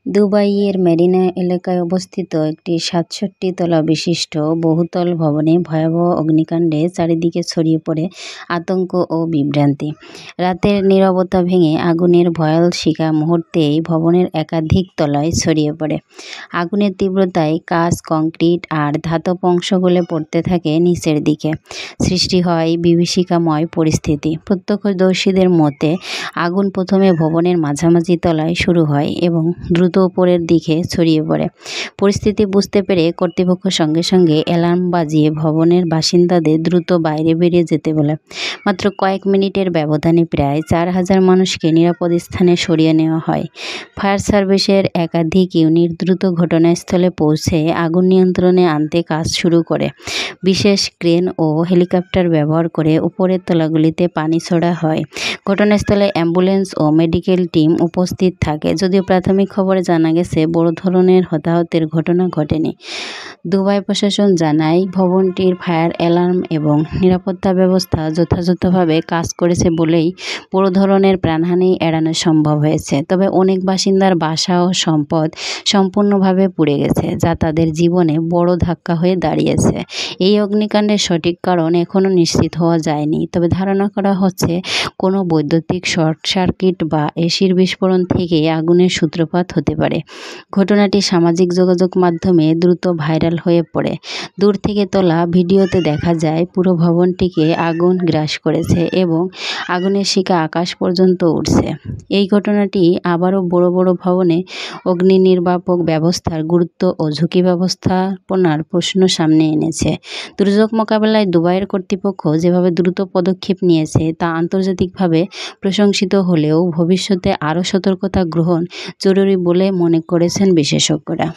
দুবাইয়ের মেরিনা এলাকায় অবস্থিত একটি ৬৭ তলা বিশিষ্ট বহুতল ভবনে ভয়াবহ অগ্নিকাণ্ডে চারিদিকে ছড়িয়ে পড়ে আতঙ্ক ও বিভ্রান্তি। রাতের নীরবতা ভেঙে আগুনের ভয়াল শিখা মুহূর্তেই ভবনের একাধিক তলায় ছড়িয়ে পড়ে। আগুনের তীব্রতায় কাঁচ, কংক্রিট আর ধাতব অংশ গলে পড়তে থাকে নিচের দিকে। সৃষ্টি হয় বিভীষিকাময় পরিস্থিতি। প্রত্যক্ষদর্শীদের মতে, আগুন প্রথমে ভবনের মাঝামাঝি তলায় শুরু হয় এবং দ্রুত উপরের দিকে ছড়িয়ে পড়ে। পরিস্থিতি বুঝতে পেরে কর্তৃপক্ষ সঙ্গে সঙ্গে অ্যালার্ম বাজিয়ে ভবনের বাসিন্দাদের দ্রুত বাইরে বেরিয়ে যেতে বলে। মাত্র কয়েক মিনিটের ব্যবধানে প্রায় ৪,০০০ মানুষকে নিরাপদ স্থানে সরিয়ে নেওয়া হয়। ফায়ার সার্ভিসের একাধিক ইউনিট দ্রুত ঘটনাস্থলে পৌঁছে আগুন নিয়ন্ত্রণে আনতে কাজ শুরু করে। বিশেষ ক্রেন ও হেলিকপ্টার ব্যবহার করে উপরের তলাগুলিতে পানি ছোড়া হয়। ঘটনাস্থলে অ্যাম্বুলেন্স ও মেডিকেল টিম উপস্থিত থাকে। যদিও প্রাথমিক খবরে জানা গেছে বড় ধরনের হতাহতের ঘটনা ঘটেনি। দুবাই প্রশাসন জানায়, ভবনটির ফায়ার অ্যালার্ম এবং নিরাপত্তা ব্যবস্থা যথাযথভাবে কাজ করেছে বলেই বড় ধরনের প্রাণহানি এড়ানো সম্ভব হয়েছে। তবে অনেক বাসিন্দার বাসা ও সম্পদ সম্পূর্ণভাবে পুড়ে গেছে, যা তাদের জীবনে বড় ধাক্কা হয়ে দাঁড়িয়েছে। এই অগ্নিকাণ্ডের সঠিক কারণ এখনও নিশ্চিত হওয়া যায়নি। তবে ধারণা করা হচ্ছে কোনো বৈদ্যুতিক শর্ট সার্কিট বা এসির বিস্ফোরণ থেকে আগুনের সূত্রপাত হতে পারে। ঘটনাটি সামাজিক যোগাযোগ মাধ্যমে দ্রুত ভাইরাল হয়ে পড়ে। দূর থেকে তোলা ভিডিওতে দেখা যায় পুরো ভবনটিকে আগুন গ্রাস করেছে এবং আগুনের শিখা আকাশ পর্যন্ত উঠছে। এই ঘটনাটি আবারও বড় বড় ভবনে অগ্নি নির্বাপক ব্যবস্থার গুরুত্ব ও ঝুঁকি ব্যবস্থাপনার প্রশ্ন সামনে এনেছে। দুর্যোগ মোকাবেলায় দুবাইয়ের কর্তৃপক্ষ যেভাবে দ্রুত পদক্ষেপ নিয়েছে তা আন্তর্জাতিকভাবে প্রশংসিত হলেও ভবিষ্যতে আরও সতর্কতা গ্রহণ জরুরি বলে মনে করেছেন বিশেষজ্ঞরা।